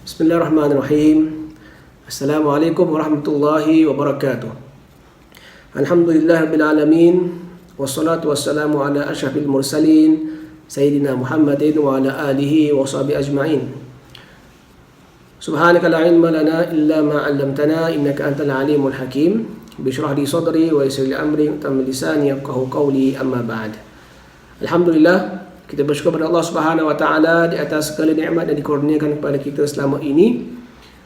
Bismillahirrahmanirrahim. Assalamualaikum warahmatullahi wabarakatuh. Alhamdulillahirabbil alamin, wassalatu wassalamu ala asyrafil mursalin sayyidina Muhammadin wa ala alihi wa sahbihi ajma'in. Subhanaka la ilma lana illa ma 'allamtana innaka antal alimul hakim. Bishrah li sadri wa yassir li amri wa tammi lisani yafqahu qawli, amma ba'd. Alhamdulillah, kita bersyukur kepada Allah Subhanahu wa taala di atas segala nikmat yang dikurniakan kepada kita selama ini,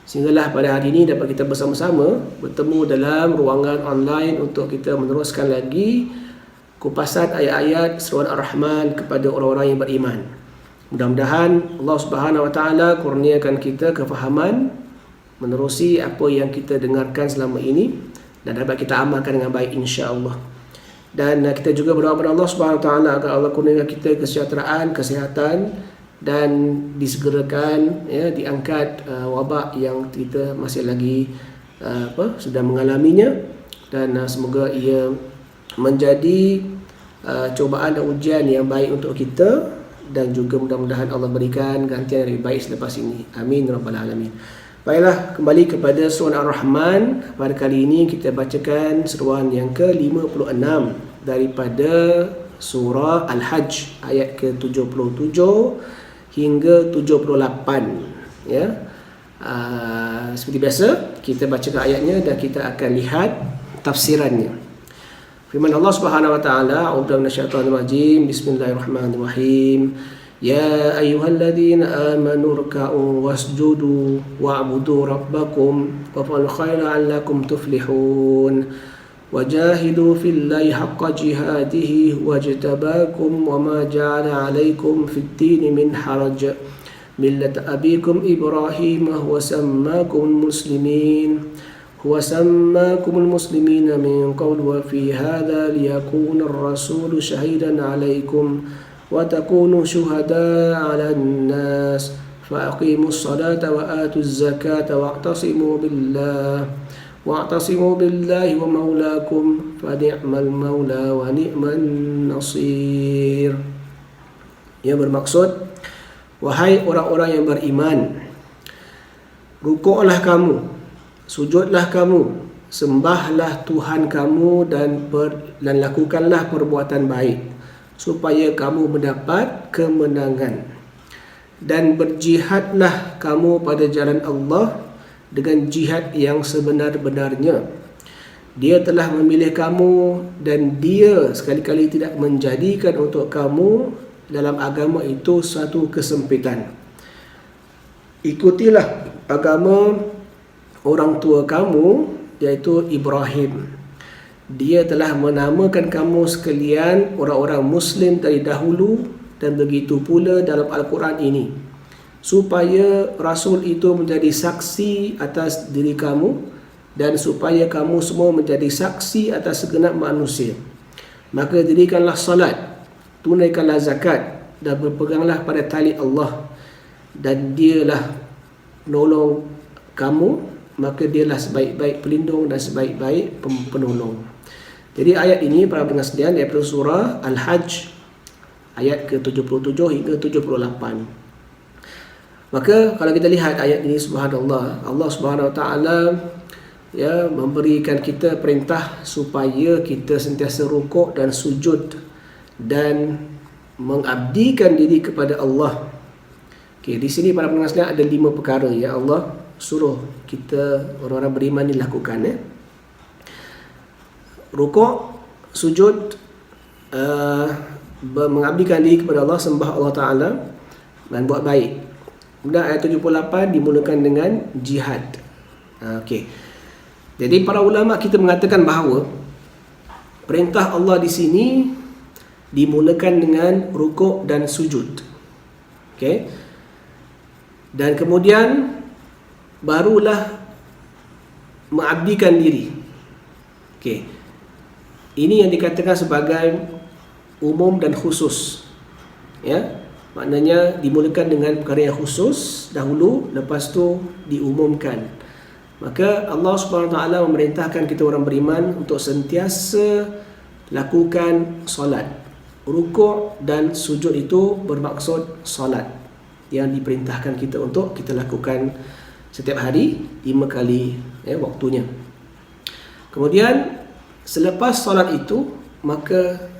sehinggalah pada hari ini dapat kita bersama-sama bertemu dalam ruangan online untuk kita meneruskan lagi kupasan ayat-ayat Surah Ar-Rahman kepada orang-orang yang beriman. Mudah-mudahan Allah Subhanahu wa taala kurniakan kita kefahaman menerusi apa yang kita dengarkan selama ini dan dapat kita amalkan dengan baik, insya-Allah. Dan kita juga berdoa kepada Allah Subhanahu Wa Taala agar Allah kurniakan kita kesejahteraan, kesihatan, dan disegerakan, diangkat wabak yang kita masih lagi sedang mengalaminya, dan semoga ia menjadi cubaan dan ujian yang baik untuk kita, dan juga mudah-mudahan Allah berikan gantian yang lebih baik selepas ini. Amin rabbal alamin. Baiklah, kembali kepada surah Ar-Rahman. Pada kali ini kita bacakan seruan yang ke-56 daripada surah Al-Hajj ayat ke-77 hingga 78, ya. Seperti biasa, kita bacakan ayatnya dan kita akan lihat tafsirannya. Firman Allah Subhanahu wa taala, a'udzu minasyaitonir rajim. Bismillahirrahmanirrahim. Ya ayyuhalladzina amanu ruk'u wasjudu wa'budu rabbakum waf'alul khaira 'allakum tuflihun wajahidu fillahi haqqa jihadihi wajtabakum wama ja'ala 'alaikum fid-dini min haraj millata abikum Ibrahim huwa sammakumul muslimin min qabl wa fi hadha liyakuna ar-rasulu shahidan 'alaikum وَتَكُونُوا شُهَدَاءَ عَلَى النَّاسِ فَأَقِيمُوا الصَّلَاةَ وَآتُوا الزَّكَاةَ وَاعْتَصِمُوا بِاللَّهِ وَمَوْلَاكُمْ فَنِعْمَ الْمَوْلَى وَنِعْمَ النَّصِيرُ. Yang bermaksud, wahai orang-orang yang beriman, rukuklah kamu, sujudlah kamu, sembahlah Tuhan kamu, dan lakukanlah perbuatan baik supaya kamu mendapat kemenangan, dan berjihadlah kamu pada jalan Allah dengan jihad yang sebenar-benarnya. Dia telah memilih kamu, dan Dia sekali-kali tidak menjadikan untuk kamu dalam agama itu suatu kesempitan. Ikutilah agama orang tua kamu, iaitu Ibrahim. Dia telah menamakan kamu sekalian orang-orang Muslim dari dahulu, dan begitu pula dalam Al-Quran ini, supaya Rasul itu menjadi saksi atas diri kamu, dan supaya kamu semua menjadi saksi atas segenap manusia. Maka dirikanlah salat, tunaikanlah zakat, dan berpeganglah pada tali Allah, dan Dialah penolong kamu, maka Dialah sebaik-baik pelindung dan sebaik-baik penolong. Jadi ayat ini para pendengar sekalian daripada surah Al-Hajj ayat ke-77 hingga 78. Maka kalau kita lihat ayat ini, subhanallah, Allah Subhanahu wa taala memberikan kita perintah supaya kita sentiasa rukuk dan sujud dan mengabdikan diri kepada Allah. Okey, di sini para pendengar sekalian ada 5 perkara yang Allah suruh kita orang-orang beriman ni lakukan, rukuk, sujud, mengabdikan diri kepada Allah, sembah Allah Ta'ala, dan buat baik. Kemudian ayat 78 dimulakan dengan jihad. Okey. Jadi para ulama kita mengatakan bahawa perintah Allah di sini dimulakan dengan rukuk dan sujud. Okey. Dan kemudian barulah mengabdikan diri. Okey. Ini yang dikatakan sebagai umum dan khusus, ya. Maknanya dimulakan dengan perkara yang khusus dahulu, lepas tu diumumkan. Maka Allah Subhanahu Wa Taala memerintahkan kita orang beriman untuk sentiasa lakukan solat. Rukuk dan sujud itu bermaksud solat. yang diperintahkan kita untuk kita lakukan setiap hari 5 kali waktunya. Kemudian selepas solat itu, maka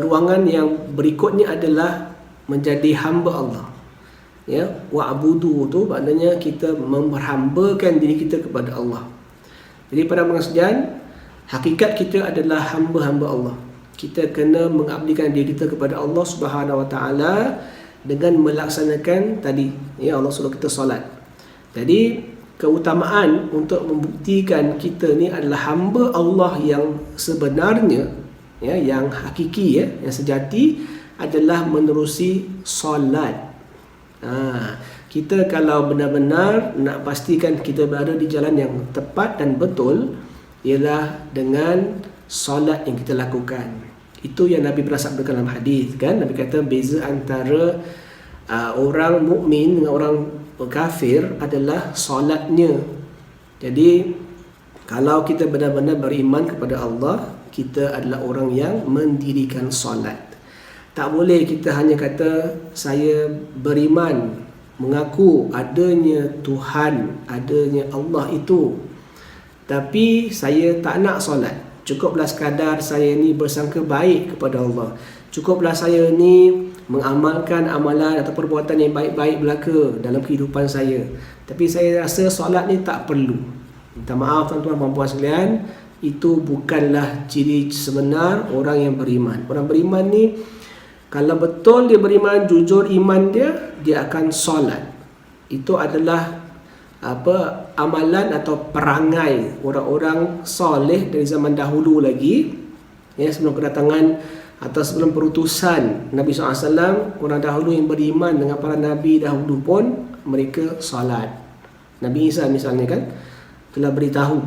ruangan yang berikutnya adalah menjadi hamba Allah. Wa'budu tu maknanya kita memperhambakan diri kita kepada Allah. Jadi pada pengajian, hakikat kita adalah hamba-hamba Allah. Kita kena mengabdikan diri kita kepada Allah Subhanahu Wa Taala dengan melaksanakan tadi, Allah suruh kita solat. Jadi keutamaan untuk membuktikan kita ni adalah hamba Allah yang sebenarnya, yang hakiki, yang sejati adalah menerusi solat. Kita kalau benar-benar nak pastikan kita berada di jalan yang tepat dan betul, ialah dengan solat yang kita lakukan. Itu yang Nabi pernah sabdakan dalam hadis, kan? Nabi kata beza antara orang mukmin dengan orang kafir adalah solatnya. Jadi kalau kita benar-benar beriman kepada Allah, kita adalah orang yang mendirikan solat. Tak boleh kita hanya kata saya beriman, mengaku adanya Tuhan, adanya Allah itu, tapi saya tak nak solat. Cukuplah sekadar saya ni bersangka baik kepada Allah. Cukuplah saya ni mengamalkan amalan atau perbuatan yang baik-baik belaka dalam kehidupan saya. Tapi saya rasa solat ni tak perlu. Minta maaf tuan-tuan dan puan sekalian, itu bukanlah ciri sebenar orang yang beriman. Orang beriman ni, kalau betul dia beriman, jujur iman dia akan solat. Itu adalah amalan atau perangai orang-orang soleh dari zaman dahulu lagi, sebelum kedatangan atau sebelum perutusan Nabi SAW. Orang dahulu yang beriman dengan para Nabi dahulu pun mereka solat. Nabi Isa misalnya kan telah beritahu,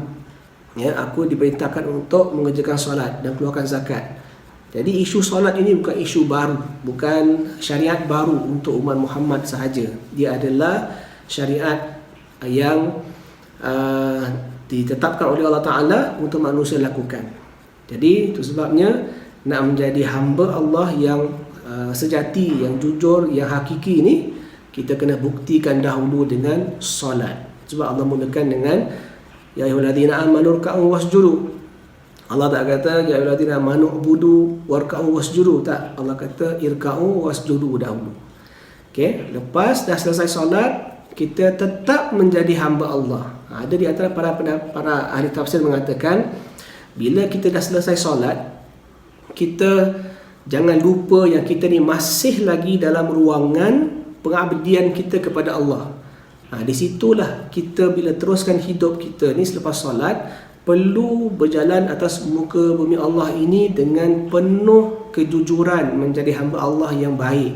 aku diperintahkan untuk mengerjakan solat dan keluarkan zakat. Jadi isu solat ini bukan isu baru, bukan syariat baru untuk umat Muhammad sahaja. Dia adalah syariat yang ditetapkan oleh Allah Ta'ala untuk manusia lakukan. Jadi itu sebabnya nak menjadi hamba Allah yang sejati, yang jujur, yang hakiki ni, kita kena buktikan dahulu dengan solat. Sebab Allah mulakan dengan ya ayyuhallazina amanu ruk'u wasjudu. Allah tak kata ya ayyuhallazina amanu ubudu warka'u wasjudu, tak. Allah kata irka'u wasjudu dahulu. Okey, lepas dah selesai solat, kita tetap menjadi hamba Allah. Ada di antara para ahli tafsir mengatakan, bila kita dah selesai solat, kita jangan lupa yang kita ni masih lagi dalam ruangan pengabdian kita kepada Allah. Di situlah kita bila teruskan hidup kita ni selepas solat, perlu berjalan atas muka bumi Allah ini dengan penuh kejujuran menjadi hamba Allah yang baik.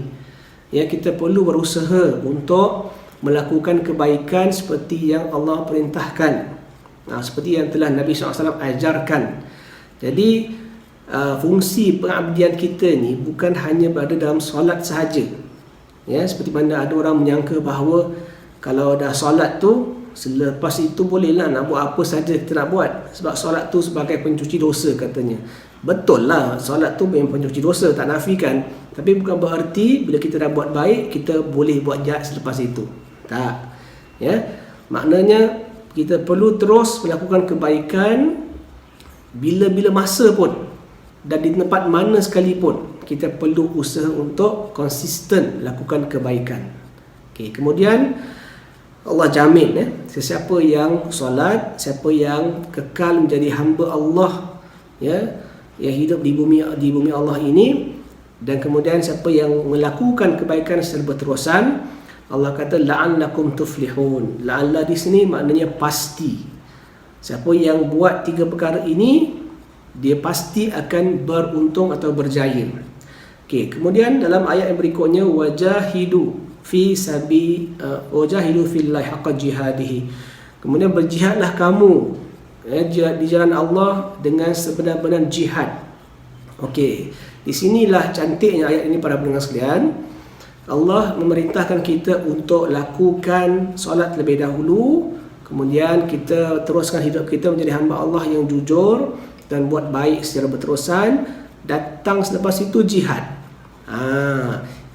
Kita perlu berusaha untuk melakukan kebaikan seperti yang Allah perintahkan, seperti yang telah Nabi SAW ajarkan. Jadi fungsi pengabdian kita ni bukan hanya berada dalam solat sahaja. Seperti mana ada orang menyangka bahawa kalau dah solat tu, selepas itu bolehlah nak buat apa saja kita nak buat, sebab solat tu sebagai pencuci dosa katanya. Betul lah, solat tu memang pencuci dosa, tak nafikan. Tapi bukan berarti bila kita dah buat baik, kita boleh buat jahat selepas itu. Tak. Maknanya kita perlu terus melakukan kebaikan bila-bila masa pun, dan di tempat mana sekalipun. Kita perlu usaha untuk konsisten lakukan kebaikan. Kemudian Allah jamin sesiapa yang solat, siapa yang kekal menjadi hamba Allah, yang hidup di bumi Allah ini, dan kemudian siapa yang melakukan kebaikan secara berterusan, Allah kata la'allakum tuflihun. La'alla di sini maknanya pasti. Siapa yang buat 3 perkara ini, dia pasti akan beruntung atau berjaya. Kemudian dalam ayat yang berikutnya, wajahidu fillahi haqqa jihadihi. Kemudian berjihadlah kamu di jalan Allah dengan sebenar-benar jihad. Di sinilah cantiknya ayat ini para pendengar sekalian. Allah memerintahkan kita untuk lakukan solat terlebih dahulu, kemudian kita teruskan hidup kita menjadi hamba Allah yang jujur dan buat baik secara berterusan. Datang selepas itu jihad.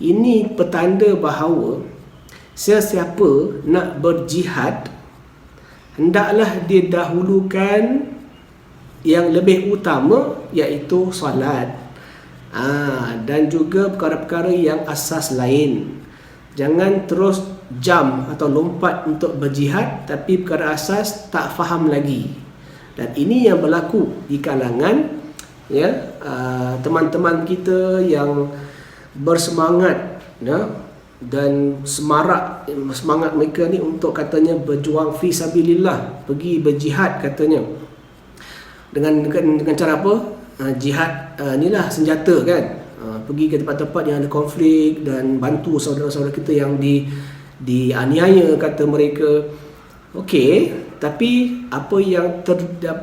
Ini petanda bahawa sesiapa nak berjihad, hendaklah dia dahulukan yang lebih utama, iaitu solat, dan juga perkara-perkara yang asas lain. Jangan terus jam atau lompat untuk berjihad tapi perkara asas tak faham lagi. Dan ini yang berlaku di kalangan teman-teman kita yang bersemangat, dan semangat mereka ni untuk katanya berjuang fi sabilillah, pergi berjihad katanya. Dengan cara apa? Jihad inilah senjata kan. Pergi ke tempat-tempat yang ada konflik dan bantu saudara-saudara kita yang dianiaya kata mereka. Okey, tapi apa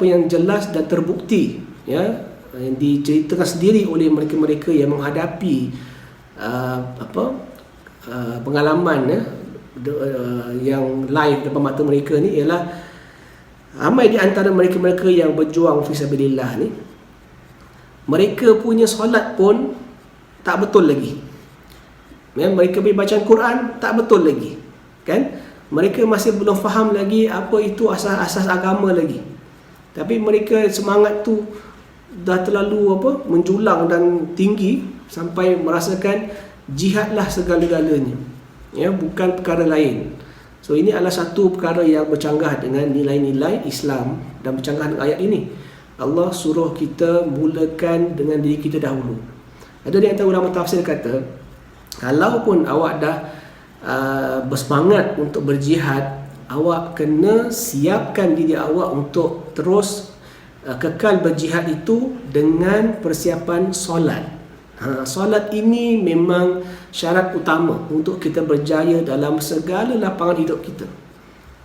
yang jelas dan terbukti, yang diceritakan sendiri oleh mereka-mereka yang menghadapi pengalaman yang live depan mata mereka ni, ialah ramai di antara mereka-mereka yang berjuang fisabilillah ni, mereka punya solat pun tak betul lagi. Mereka pergi bacaan Quran tak betul lagi, kan? Mereka masih belum faham lagi apa itu asas-asas agama lagi. Tapi mereka semangat tu dah terlalu menjulang dan tinggi sampai merasakan jihadlah segala-galanya, bukan perkara lain. So ini adalah satu perkara yang bercanggah dengan nilai-nilai Islam dan bercanggah dengan ayat ini. Allah suruh kita mulakan dengan diri kita dahulu. Ada di antara ulama tafsir kata, kalaupun awak dah bersemangat untuk berjihad, awak kena siapkan diri awak untuk terus kekal berjihad itu dengan persiapan solat. Solat ini memang syarat utama untuk kita berjaya dalam segala lapangan hidup kita.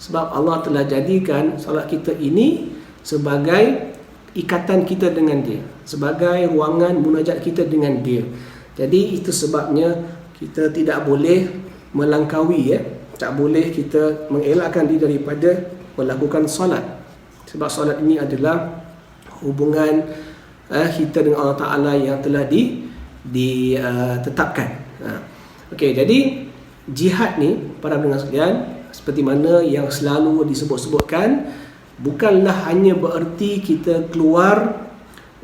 Sebab Allah telah jadikan solat kita ini sebagai ikatan kita dengan Dia, sebagai ruangan munajat kita dengan Dia. Jadi itu sebabnya kita tidak boleh melangkaui, tak boleh kita mengelakkan diri daripada melakukan solat. Sebab solat ini adalah hubungan kita dengan Allah Ta'ala yang telah ditetapkan. Okey, jadi jihad ni para pendengar sekalian, seperti mana yang selalu disebut-sebutkan, bukanlah hanya bererti kita keluar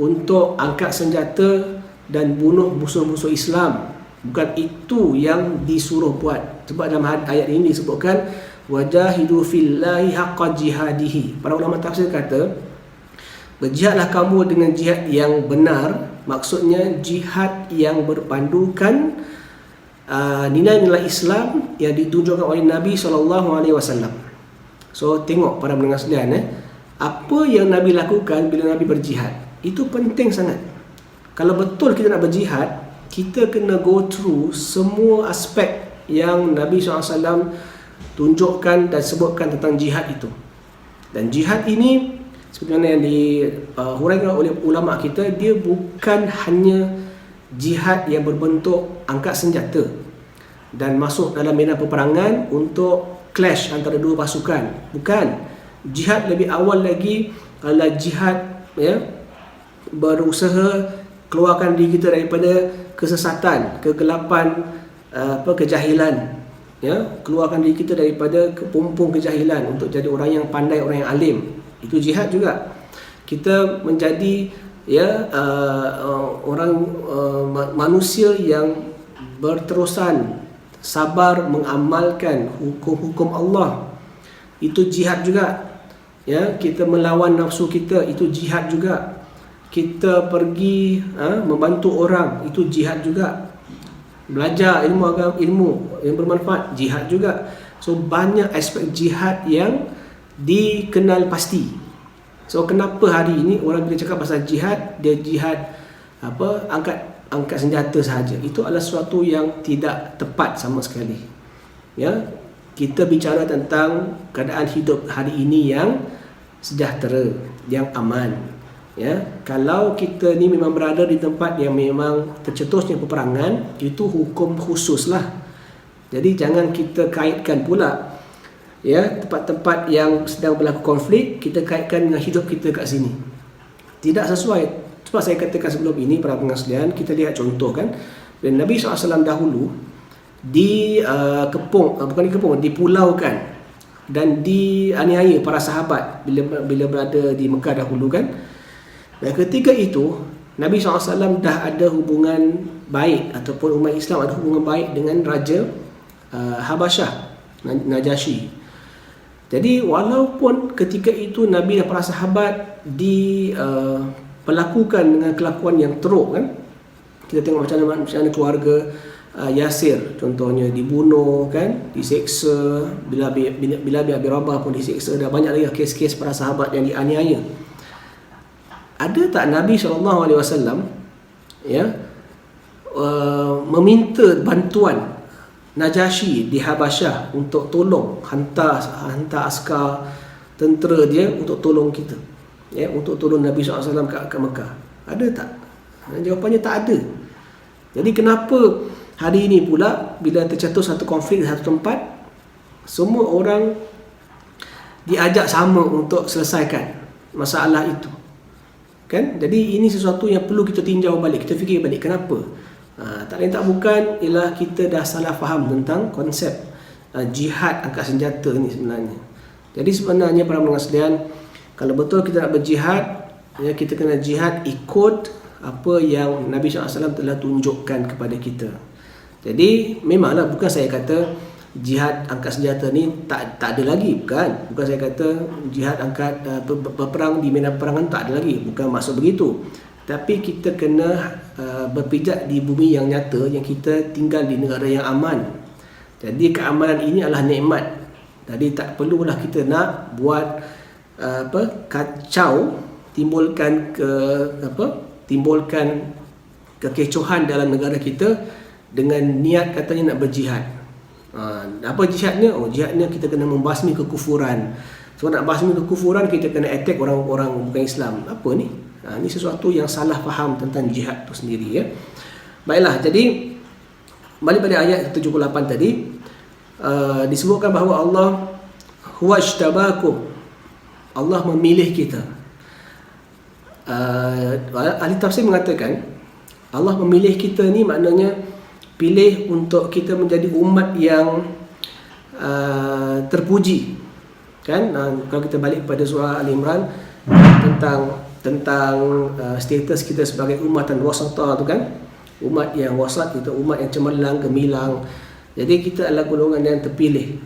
untuk angkat senjata dan bunuh musuh-musuh Islam. Bukan itu yang disuruh buat. Sebab dalam ayat ini disebutkan wajahidu fillahi haqqa jihadihi. Para ulama tafsir kata, berjihadlah kamu dengan jihad yang benar. Maksudnya jihad yang berpandukan nilai-nilai Islam yang ditunjukkan oleh Nabi SAW. So tengok para pendengar sekalian, apa yang Nabi lakukan bila Nabi berjihad, itu penting sangat. Kalau betul kita nak berjihad, kita kena go through semua aspek yang Nabi SAW tunjukkan dan sebutkan tentang jihad itu. Dan jihad ini seperti mana yang dihuraikan oleh ulama kita, dia bukan hanya jihad yang berbentuk angkat senjata dan masuk dalam medan peperangan untuk clash antara dua pasukan. Bukan. Jihad lebih awal lagi adalah jihad berusaha keluarkan diri kita daripada kesesatan, kegelapan, kejahilan, keluarkan diri kita daripada kepompong kejahilan untuk jadi orang yang pandai, orang yang alim. Itu jihad juga. Kita menjadi manusia yang berterusan sabar mengamalkan hukum-hukum Allah. Itu jihad juga. Kita melawan nafsu kita, itu jihad juga. Kita pergi membantu orang, itu jihad juga. Belajar ilmu yang bermanfaat, jihad juga. So banyak aspek jihad yang dikenal pasti. So kenapa hari ini orang bila cakap pasal jihad, dia jihad angkat senjata sahaja. Itu adalah sesuatu yang tidak tepat sama sekali. Kita bicara tentang keadaan hidup hari ini yang sejahtera, yang aman. Kalau kita ni memang berada di tempat yang memang tercetusnya peperangan, itu hukum khusus lah. Jadi jangan kita kaitkan pula tempat-tempat yang sedang berlaku konflik, kita kaitkan dengan hidup kita kat sini. Tidak sesuai. Sebab saya katakan sebelum ini, para pendengar sekalian, kita lihat contoh kan, Dan Nabi SAW dahulu dipulaukan dan dianiaya para sahabat bila berada di Mekah dahulu kan. Dan ketika itu Nabi SAW dah ada hubungan baik, ataupun umat Islam ada hubungan baik dengan Raja Habasyah, Najasyi. Jadi walaupun ketika itu Nabi dan para sahabat diperlakukan dengan kelakuan yang teruk kan, kita tengok macam mana keluarga Yasir contohnya dibunuh kan, diseksa, bila Abi Rabah pun diseksa, dan banyak lagi kes-kes para sahabat yang dianiaya. Ada tak Nabi SAW meminta bantuan Najasyi di Habasyah untuk tolong hantar askar tentera dia untuk tolong kita, untuk tolong Nabi SAW ke Mekah? Ada tak? Jawapannya tak ada. Jadi kenapa hari ini pula bila tercetus satu konflik di satu tempat, semua orang diajak sama untuk selesaikan masalah itu kan? Jadi ini sesuatu yang perlu kita tinjau balik, kita fikir balik kenapa. Tak lain tak bukan ialah kita dah salah faham tentang konsep jihad angkat senjata ni sebenarnya. Jadi sebenarnya para pendengar sekalian, kalau betul kita nak berjihad, kita kena jihad ikut apa yang Nabi SAW telah tunjukkan kepada kita. Jadi memanglah bukan saya kata jihad angkat senjata ni tak ada lagi, bukan saya kata jihad angkat berperang di medan peperangan tak ada lagi, bukan maksud begitu. Tapi kita kena berpijak di bumi yang nyata, yang kita tinggal di negara yang aman. Jadi keamanan ini adalah nikmat. Jadi tak perlulah kita nak buat kacau, timbulkan kekecohan dalam negara kita dengan niat katanya nak berjihad. Apa jihadnya? Jihadnya kita kena membasmi kekufuran. So nak basmi kekufuran, kita kena attack orang-orang bukan Islam. Apa ni? Ini sesuatu yang salah faham tentang jihad itu sendiri ya. Baiklah, jadi balik pada ayat 78 tadi, disebutkan bahawa Allah huwa ijtabakum, Allah memilih kita. Ahli tafsir mengatakan Allah memilih kita ni maknanya pilih untuk kita menjadi umat yang terpuji kan. Kalau kita balik pada surah Al-Imran tentang status kita sebagai umatan wasata tu kan, umat yang wasat, kita umat yang cemerlang, gemilang. Jadi kita adalah golongan yang terpilih.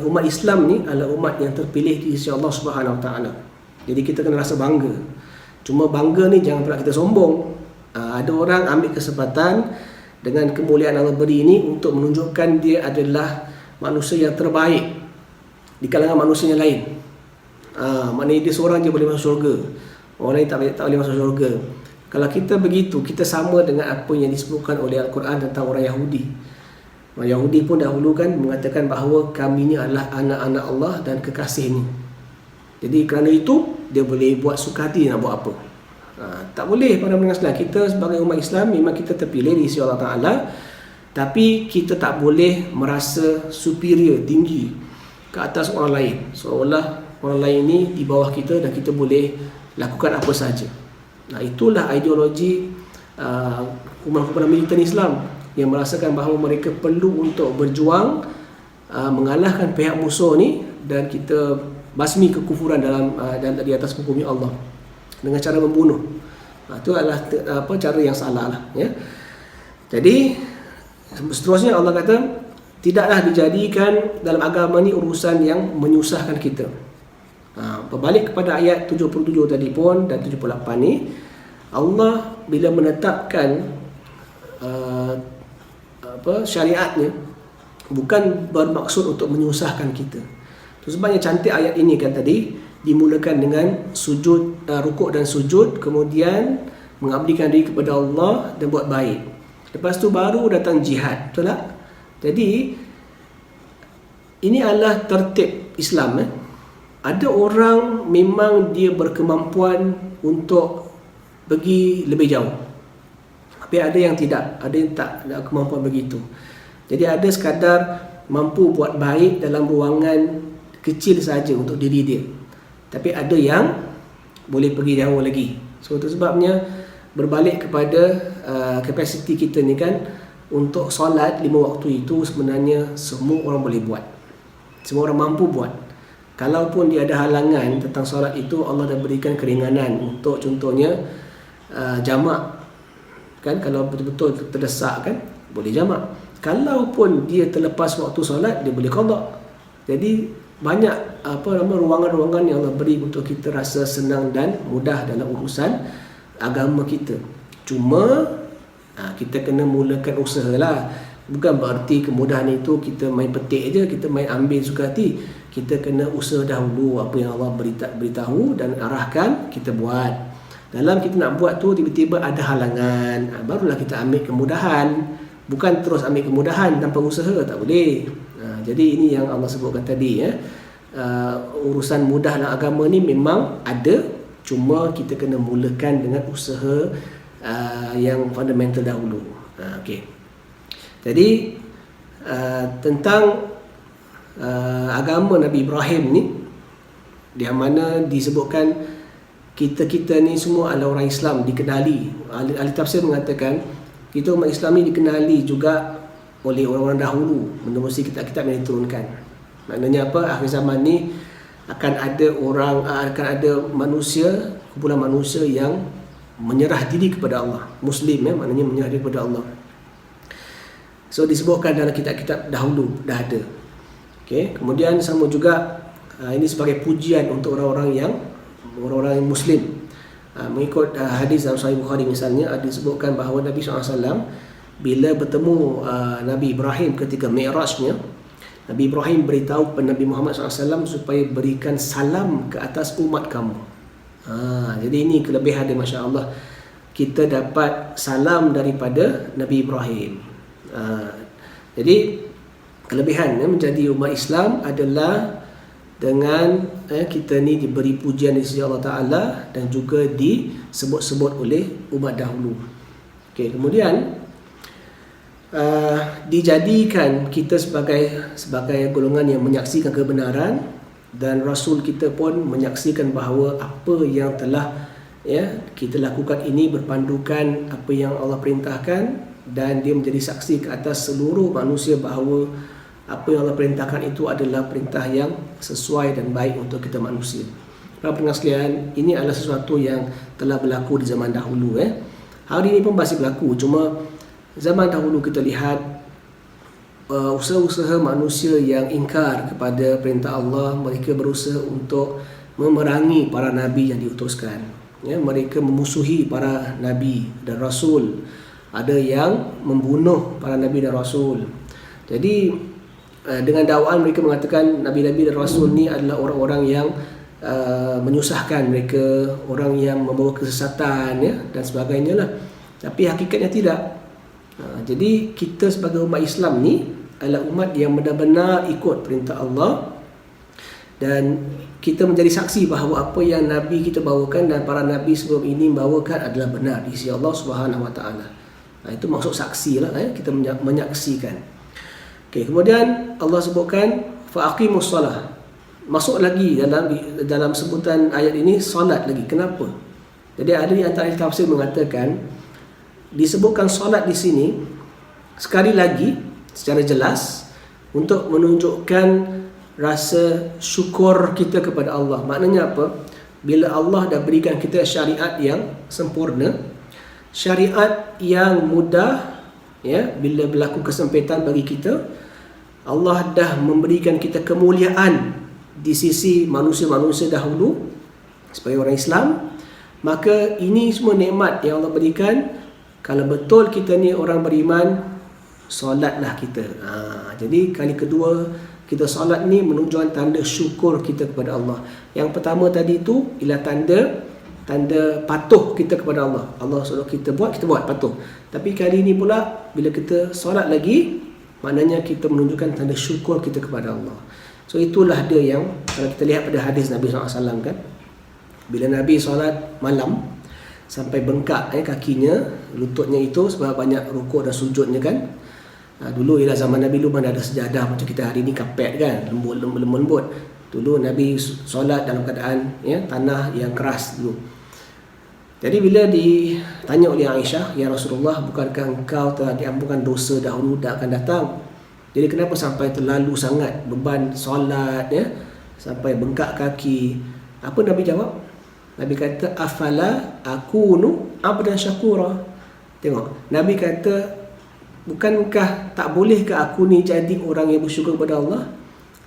Umat Islam ni adalah umat yang terpilih di sisi Allah Subhanahu Wa Taala. Jadi kita kena rasa bangga. Cuma bangga ni jangan pula kita sombong. Ada orang ambil kesempatan dengan kemuliaan Allah beri ini untuk menunjukkan dia adalah manusia yang terbaik di kalangan manusia yang lain. Maknanya dia seorang je boleh masuk syurga, orang lain tak boleh masuk syurga. Kalau kita begitu, kita sama dengan apa yang disebutkan oleh Al-Quran tentang orang Yahudi. Orang Yahudi pun dahulu kan mengatakan bahawa kami ni adalah anak-anak Allah dan kekasihnya. Jadi kerana itu dia boleh buat suka hati nak buat apa. Tak boleh pada pendengar sekalian. Kita sebagai umat Islam memang kita terpilih di sisi Allah Ta'ala, tapi kita tak boleh merasa superior, tinggi ke atas orang lain, seolah orang lain ni di bawah kita dan kita boleh lakukan apa saja. Itulah ideologi kumpulan militan Islam yang merasakan bahawa mereka perlu untuk berjuang mengalahkan pihak musuh ni, dan kita basmi kekufuran dan di atas bumi Allah dengan cara membunuh. Itu adalah cara yang salah lah ya. Jadi seterusnya Allah kata tidaklah dijadikan dalam agama ni urusan yang menyusahkan kita. Berbalik kepada ayat 77 tadi pun dan 78 ni, Allah bila menetapkan syariatnya bukan bermaksud untuk menyusahkan kita. Itu sebabnya cantik ayat ini kan tadi dimulakan dengan sujud, rukuk dan sujud, kemudian mengabdikan diri kepada Allah dan buat baik. Lepas tu baru datang jihad, betul tak? Jadi ini adalah tertib Islam. Ada orang memang dia berkemampuan untuk pergi lebih jauh, tapi ada yang tidak, ada yang tak ada kemampuan begitu. Jadi ada sekadar mampu buat baik dalam ruangan kecil saja untuk diri dia, tapi ada yang boleh pergi jauh lagi. So itu sebabnya berbalik kepada kapasiti kita ni kan, untuk solat 5 waktu itu sebenarnya semua orang boleh buat. Semua orang mampu buat. Kalaupun dia ada halangan tentang solat itu, Allah dah berikan keringanan untuk contohnya jamak. Kan kalau betul-betul terdesak kan boleh jamak. Kalaupun dia terlepas waktu solat, dia boleh qada. Jadi banyak ruangan-ruangan yang Allah beri untuk kita rasa senang dan mudah dalam urusan agama kita. Cuma kita kena mulakan usaha lah. Bukan berarti kemudahan itu kita main petik je, kita main ambil suka hati. Kita kena usaha dahulu apa yang Allah beritahu dan arahkan, kita buat. Dalam kita nak buat tu tiba-tiba ada halangan, barulah kita ambil kemudahan. Bukan terus ambil kemudahan tanpa usaha, tak boleh. Jadi ini yang Allah sebutkan tadi ya. Urusan mudah dalam agama ni memang ada, cuma kita kena mulakan dengan usaha yang fundamental dahulu. Okey. Jadi tentang agama Nabi Ibrahim ni, yang mana disebutkan kita ni semua adalah orang Islam, dikenali. Ahli tafsir mengatakan kita umat Islam ni dikenali juga oleh orang-orang dahulu menerusi kitab-kitab yang diturunkan. Maknanya apa? Akhir zaman ni akan ada manusia, kumpulan manusia yang menyerah diri kepada Allah. Muslim maknanya menyerah diri kepada Allah. So disebutkan dalam kitab-kitab dahulu dah ada. Okey, kemudian sama juga ini sebagai pujian untuk orang-orang yang Muslim. Mengikut hadis dalam Sahih Bukhari misalnya, ada disebutkan bahawa Nabi SAW bila bertemu Nabi Ibrahim ketika Mi'rajnya, Nabi Ibrahim beritahu kepada Nabi Muhammad SAW supaya berikan salam ke atas umat kamu. Jadi ini kelebihan dia, Masya Allah. Kita dapat salam daripada Nabi Ibrahim. Jadi kelebihan menjadi umat Islam adalah dengan kita ni diberi pujian di sisi Allah Ta'ala dan juga disebut-sebut oleh umat dahulu. Okay, kemudian dijadikan kita sebagai golongan yang menyaksikan kebenaran, dan Rasul kita pun menyaksikan bahawa apa yang telah kita lakukan ini berpandukan apa yang Allah perintahkan, dan dia menjadi saksi ke atas seluruh manusia bahawa apa yang Allah perintahkan itu adalah perintah yang sesuai dan baik untuk kita manusia. Para pendengar sekalian, ini adalah sesuatu yang telah berlaku di zaman dahulu. Hari ini pun masih berlaku, cuma zaman dahulu kita lihat usaha-usaha manusia yang ingkar kepada perintah Allah. Mereka berusaha untuk memerangi para nabi yang diutuskan. Mereka memusuhi para nabi dan rasul. Ada yang membunuh para nabi dan rasul. Jadi dengan dakwaan mereka mengatakan nabi-nabi dan rasul ni adalah orang-orang yang menyusahkan mereka, orang yang membawa kesesatan dan sebagainya lah. Tapi hakikatnya tidak. Jadi kita sebagai umat Islam ni adalah umat yang benar-benar ikut perintah Allah, dan kita menjadi saksi bahawa apa yang nabi kita bawakan dan para nabi sebelum ini bawakan adalah benar di sisi Allah Subhanahu Wa Taala. Itu maksud saksi lah, kita menyaksikan. Okay, kemudian Allah sebutkan faqimus salah. Masuk lagi dalam sebutan ayat ini solat lagi. Kenapa? Jadi ada di antara tafsir mengatakan disebutkan solat di sini sekali lagi secara jelas untuk menunjukkan rasa syukur kita kepada Allah. Maknanya apa? Bila Allah dah berikan kita syariat yang sempurna, syariat yang mudah, bila berlaku kesempitan bagi kita, Allah dah memberikan kita kemuliaan di sisi manusia-manusia dahulu sebagai orang Islam. Maka ini semua nikmat yang Allah berikan. Kalau betul kita ni orang beriman, solatlah kita. Jadi kali kedua kita solat ni menunjukkan tanda syukur kita kepada Allah. Yang pertama tadi tu ialah tanda patuh kita kepada Allah. Allah suruh kita buat patuh. Tapi kali ini pula bila kita solat lagi, maknanya kita menunjukkan tanda syukur kita kepada Allah. So itulah dia yang kalau kita lihat pada hadis Nabi SAW kan, bila Nabi solat malam sampai bengkak kakinya, lututnya itu sebab banyak rukuk dan sujudnya kan. Dulu ialah zaman Nabi dulu mana ada sejadah macam kita hari ni, kapet kan, lembut. Dulu Nabi solat dalam keadaan tanah yang keras dulu. Jadi bila ditanya oleh Aisyah, "Ya Rasulullah, bukankah engkau telah diampunkan dosa dahulu dan akan datang? Jadi kenapa sampai terlalu sangat beban solat, ya, sampai bengkak kaki?" Apa Nabi jawab? Nabi kata, "Afala akunu abdan syakura." Tengok, Nabi kata, "Bukankah tak boleh ke aku ni jadi orang yang bersyukur kepada Allah?"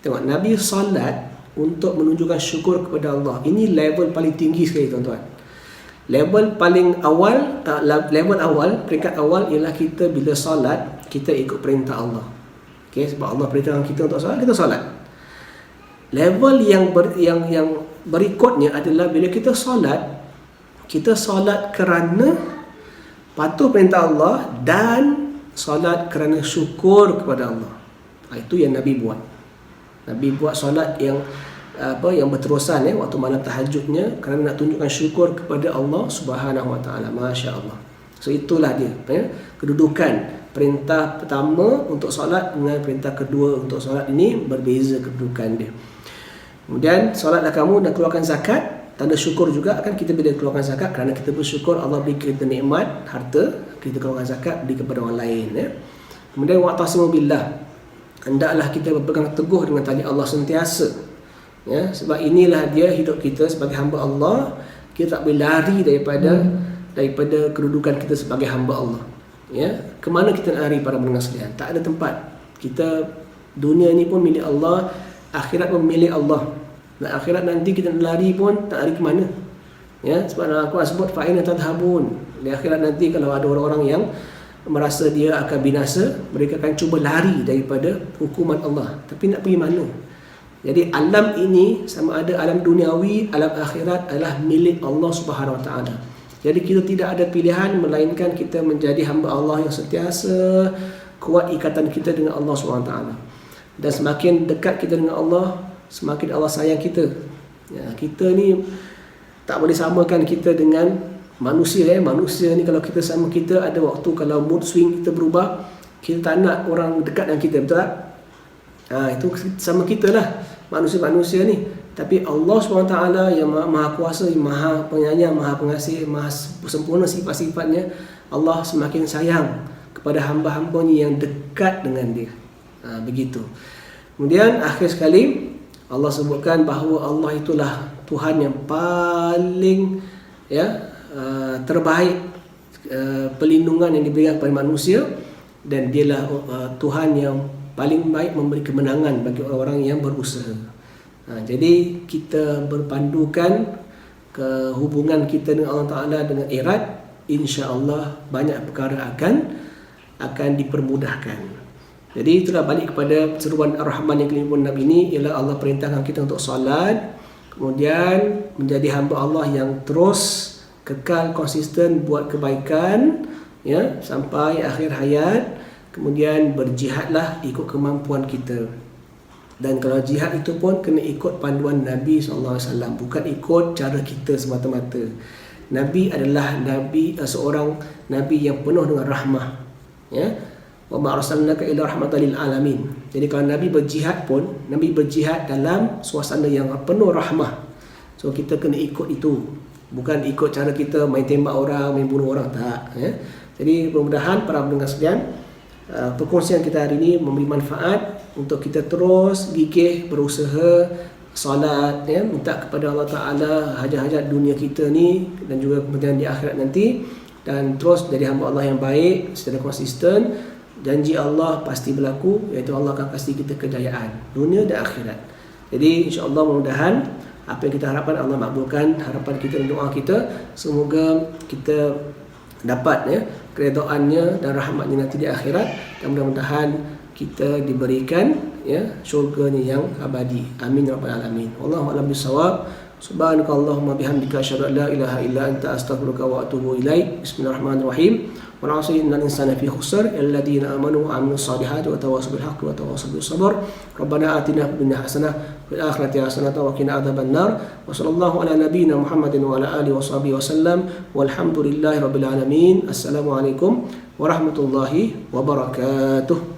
Tengok, Nabi solat untuk menunjukkan syukur kepada Allah. Ini level paling tinggi sekali, tuan-tuan. Level awal, peringkat awal ialah kita bila solat, kita ikut perintah Allah. Okay, sebab Allah perintahkan kita untuk solat, kita solat. Level yang berikutnya adalah bila kita solat kerana patuh perintah Allah dan solat kerana syukur kepada Allah. Itu yang Nabi buat. Nabi buat solat yang berterusan, waktu malam tahajudnya, kerana nak tunjukkan syukur kepada Allah Subhanahu Wa Taala. Masya Allah. So itulah dia, kedudukan perintah pertama untuk solat dengan perintah kedua untuk solat ini berbeza kedudukan dia. Kemudian solatlah kamu dan keluarkan zakat, tanda syukur juga kan kita bila keluarkan zakat kerana kita bersyukur Allah beri kita nikmat harta, kita keluarkan zakat beri kepada orang lain, ya. Kemudian wa'tasimu billah, hendaklah kita berpegang teguh dengan tali Allah sentiasa. Ya, sebab inilah dia hidup kita sebagai hamba Allah. Kita tak boleh lari daripada kedudukan kita sebagai hamba Allah. Ya, kemana kita nak lari para pendengar sekalian? Tak ada tempat. Kita, dunia ni pun milik Allah, akhirat pun milik Allah. Dan akhirat nanti kita nak lari pun tak lari ke mana. Ya, sebab dalam Al-Quran sebut fa'ina tadhhabun. Di akhirat nanti kalau ada orang-orang yang merasa dia akan binasa, mereka akan cuba lari daripada hukuman Allah. Tapi nak pergi mana? Jadi alam ini, sama ada alam duniawi, alam akhirat, adalah milik Allah Subhanahu Wa Taala. Jadi kita tidak ada pilihan melainkan kita menjadi hamba Allah yang sentiasa kuat ikatan kita dengan Allah Subhanahu Wa Taala. Dan semakin dekat kita dengan Allah, semakin Allah sayang kita. Ya, kita ni tak boleh samakan kita dengan manusia. Manusia ni kalau kita sama, kita ada waktu kalau mood swing kita berubah, kita tak nak orang dekat dengan kita, betul tak? Itu sama kita lah, manusia-manusia ni. Tapi Allah SWT yang maha kuasa, maha penyayang, maha pengasih, maha sempurna sifat-sifatnya, Allah semakin sayang kepada hamba-hambanya yang dekat dengan dia. Begitu. Kemudian akhir sekali Allah sebutkan bahawa Allah itulah Tuhan yang paling terbaik pelindungan yang diberikan kepada manusia, dan dialah Tuhan yang paling baik memberi kemenangan bagi orang-orang yang berusaha. Jadi kita berpandukan ke hubungan kita dengan Allah Ta'ala dengan erat, insya-Allah banyak perkara akan dipermudahkan. Jadi itulah balik kepada seruan Ar-Rahman yang ke-56 ini, ialah Allah perintahkan kita untuk solat, kemudian menjadi hamba Allah yang terus kekal konsisten buat kebaikan, ya, sampai akhir hayat. Kemudian berjihadlah ikut kemampuan kita. Dan kalau jihad itu pun kena ikut panduan Nabi SAW, bukan ikut cara kita semata-mata. Nabi adalah seorang Nabi yang penuh dengan rahmah. Ya. Wa ma arsalnaka illa rahmatan lil alamin. Jadi kalau Nabi berjihad pun, Nabi berjihad dalam suasana yang penuh rahmah. So kita kena ikut itu, bukan ikut cara kita main tembak orang, main bunuh orang, tak. Ya. Jadi mudah-mudahan para pendengar sekalian, perkongsian kita hari ini memberi manfaat untuk kita terus gigih berusaha solat, ya, minta kepada Allah Ta'ala hajat-hajat dunia kita ni dan juga kemudian di akhirat nanti, dan terus jadi hamba Allah yang baik secara konsisten. Janji Allah pasti berlaku, iaitu Allah akan kasih kita kejayaan dunia dan akhirat. Jadi insya-Allah mudah-mudahan apa yang kita harapkan Allah makbulkan harapan kita dan doa kita. Semoga kita dapat, ya, keredaannya dan rahmatnya nanti di akhirat, dan mudah-mudahan kita diberikan, ya, syurganya yang abadi. Amin ya rabbal alamin. Wallahu a'lam bissawab. Subhanakallahumma bihamdika asyhadu an la ilaha illa anta astaghfiruka wa atubu ilaik. Bismillahirrahmanirrahim. Wal 'asri innal insana fi khusr illa alladziina aamanu wa 'amilus solihati wa tawassaw bil haqqi wa tawassaw bis sabr. Rabbana atina fid dunya hasanah wa fil akhirati hasanah wa qina adzabannar. Wa sallallahu ala nabiyyina Muhammadin wa ala alihi washabihi wasallam. Walhamdulillahi rabbil alamin. Assalamualaikum warahmatullahi wabarakatuh.